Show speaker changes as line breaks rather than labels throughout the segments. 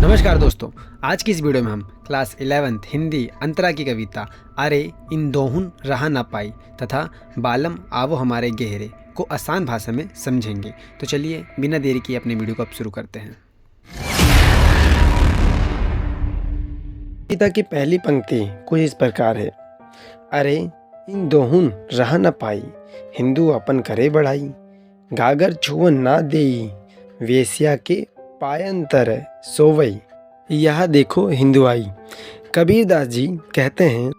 नमस्कार दोस्तों, आज की इस वीडियो में हम क्लास 11th हिंदी अंतरा की कविता अरे इन दोहुन रहा ना पाई तथा बालम आवो हमारे गहरे को आसान भाषा में समझेंगे। तो चलिए बिना देरी किए अपने वीडियो को अब शुरू करते हैं।
कविता की पहली पंक्ति कुछ इस प्रकार है। अरे इन दोहुन रहा न पाई, हिंदू अपन करे बढ़ाई, गागर छुअन ना देई, वेश्या के पायंतर सोवई। यह देखो हिंदू आई। कबीरदास जी कहते हैं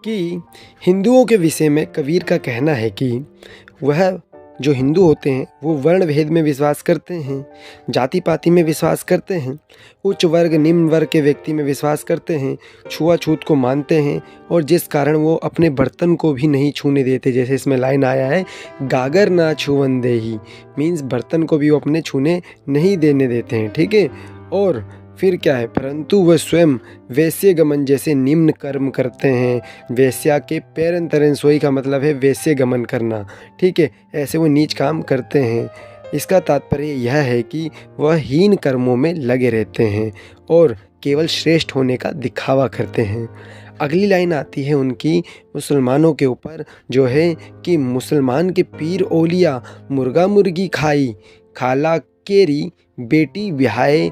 कि हिंदुओं के विषय में कबीर का कहना है कि वह जो हिंदू होते हैं वो वर्ण भेद में विश्वास करते हैं, जाति पाति में विश्वास करते हैं, उच्च वर्ग निम्न वर्ग के व्यक्ति में विश्वास करते हैं, छुआछूत को मानते हैं और जिस कारण वो अपने बर्तन को भी नहीं छूने देते। जैसे इसमें लाइन आया है, गागर ना छुअन देही, मीन्स बर्तन को भी वो अपने छूने नहीं देने देते हैं। ठीक है। और फिर क्या है, परंतु वह स्वयं वैश्य गमन जैसे निम्न कर्म करते हैं। वैश्या के पैरन तरन सोई का मतलब है वैश्य गमन करना। ठीक है, ऐसे वो नीच काम करते हैं। इसका तात्पर्य यह है कि वह हीन कर्मों में लगे रहते हैं और केवल श्रेष्ठ होने का दिखावा करते हैं। अगली लाइन आती है उनकी मुसलमानों के ऊपर, जो है कि मुसलमान के पीर ओलिया मुर्गा मुर्गी खाई, खाला केरी बेटी बिहाए,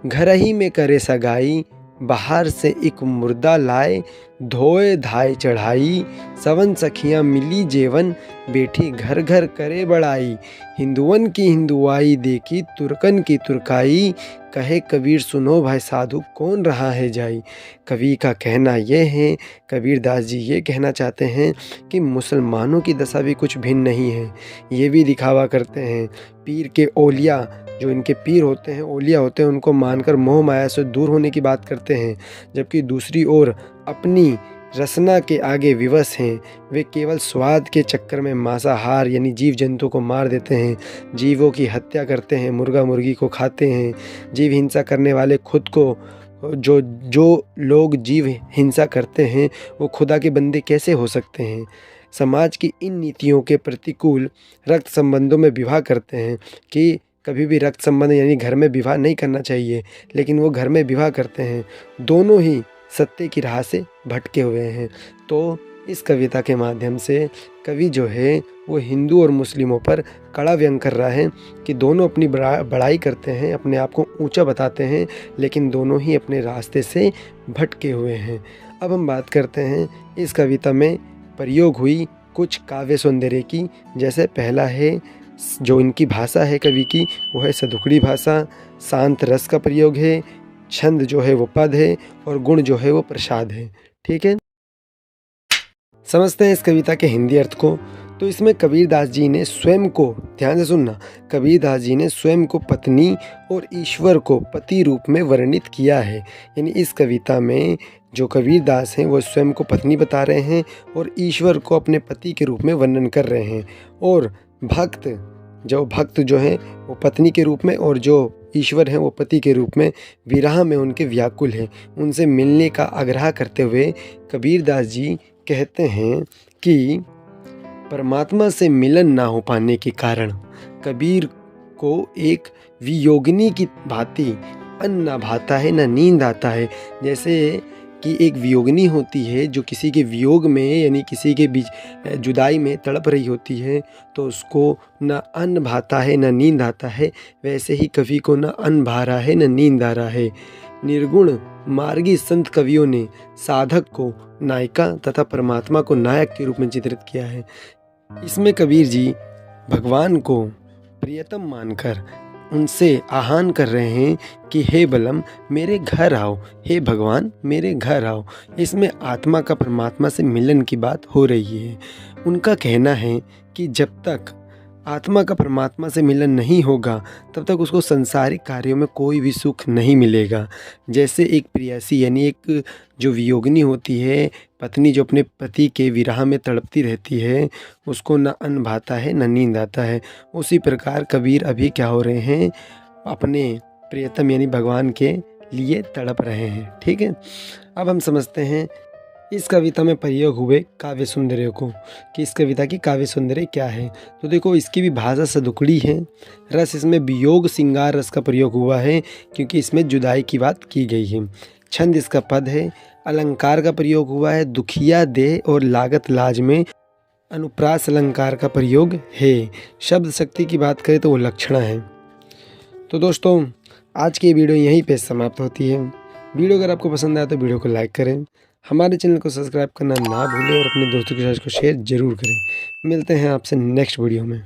घर ही में करे सगाई, बाहर से एक मुर्दा लाए, धोए धाय चढ़ाई, सवन सखियाँ मिली जेवन, बेटी घर घर करे बड़ाई, हिंदुअन की हिंदुआई देखी तुर्कन की तुर्काई, कहे कबीर सुनो भाई साधु कौन रहा है जाई। कवि का कहना यह है, कबीरदास जी ये कहना चाहते हैं कि मुसलमानों की दशा भी कुछ भिन्न नहीं है। ये भी दिखावा करते हैं। पीर के ओलिया, जो इनके पीर होते हैं, ओलिया होते हैं, उनको मानकर मोह माया से दूर होने की बात करते हैं, जबकि दूसरी ओर अपनी रसना के आगे विवश हैं। वे केवल स्वाद के चक्कर में मांसाहार यानी जीव जंतु को मार देते हैं, जीवों की हत्या करते हैं, मुर्गा मुर्गी को खाते हैं। जीव हिंसा करने वाले खुद को जो लोग जीव हिंसा करते हैं वो खुदा के बंदे कैसे हो सकते हैं। समाज की इन नीतियों के प्रतिकूल रक्त संबंधों में विवाह करते हैं कि कभी भी रक्त संबंध यानी घर में विवाह नहीं करना चाहिए, लेकिन वो घर में विवाह करते हैं। दोनों ही सत्य की राह से भटके हुए हैं। तो इस कविता के माध्यम से कवि जो है वो हिंदू और मुस्लिमों पर कड़ा व्यंग कर रहा है कि दोनों अपनी बड़ाई करते हैं, अपने आप को ऊंचा बताते हैं, लेकिन दोनों ही अपने रास्ते से भटके हुए हैं। अब हम बात करते हैं इस कविता में प्रयोग हुई कुछ काव्य सौंदर्य की। जैसे पहला है, जो इनकी भाषा है कवि की वो है सदुकड़ी भाषा, शांत रस का प्रयोग है, छंद जो है वो पद है और गुण जो है वो प्रसाद है। ठीक है, समझते हैं इस कविता के हिंदी अर्थ को। तो इसमें कबीरदास जी ने स्वयं को, ध्यान से सुनना, कबीरदास जी ने स्वयं को पत्नी और ईश्वर को पति रूप में वर्णित किया है। यानी इस कविता में जो कबीरदास हैं वो स्वयं को पत्नी बता रहे हैं और ईश्वर को अपने पति के रूप में वर्णन कर रहे हैं। और भक्त जो हैं वो पत्नी के रूप में और जो ईश्वर हैं वो पति के रूप में विरह में उनके व्याकुल हैं। उनसे मिलने का आग्रह करते हुए कबीरदास जी कहते हैं कि परमात्मा से मिलन ना हो पाने के कारण कबीर को एक वियोगिनी की भांति अन्न ना भाता है ना नींद आता है। जैसे कि एक वियोगिनी होती है जो किसी के वियोग में यानी किसी के बीच जुदाई में तड़प रही होती है, तो उसको ना अन्न भाता है ना नींद आता है, वैसे ही कवि को ना अन्न भा रहा है ना नींद आ रहा है। निर्गुण मार्गी संत कवियों ने साधक को नायिका तथा परमात्मा को नायक के रूप में चित्रित किया है। इसमें कबीर जी भगवान को प्रियतम मानकर उनसे आह्वान कर रहे हैं कि हे बलम मेरे घर आओ, हे भगवान मेरे घर आओ। इसमें आत्मा का परमात्मा से मिलन की बात हो रही है। उनका कहना है कि जब तक आत्मा का परमात्मा से मिलन नहीं होगा तब तक उसको संसारिक कार्यों में कोई भी सुख नहीं मिलेगा। जैसे एक प्रेयसी यानी एक जो वियोगिनी होती है, पत्नी जो अपने पति के विरह में तड़पती रहती है, उसको न अन्न भाता है न नींद आता है, उसी प्रकार कबीर अभी क्या हो रहे हैं, अपने प्रियतम यानी भगवान के लिए तड़प रहे हैं। ठीक है, अब हम समझते हैं इस कविता में प्रयोग हुए काव्य सौंदर्य को, कि इस कविता की काव्य सौंदर्य क्या है। तो देखो, इसकी भी भाषा सदुकड़ी है। रस इसमें वियोग श्रृंगार रस का प्रयोग हुआ है, क्योंकि इसमें जुदाई की बात की गई है। छंद इसका पद है। अलंकार का प्रयोग हुआ है। दुखिया देह और लागत लाज में अनुप्रास अलंकार का प्रयोग है। शब्द शक्ति की बात करें तो वो लक्षणा है। तो दोस्तों, आज की वीडियो यहीं पे समाप्त होती है। वीडियो अगर आपको पसंद आया तो वीडियो को लाइक करें, हमारे चैनल को सब्सक्राइब करना ना भूलें और अपने दोस्तों के साथ इसको शेयर जरूर करें। मिलते हैं आपसे नेक्स्ट वीडियो में।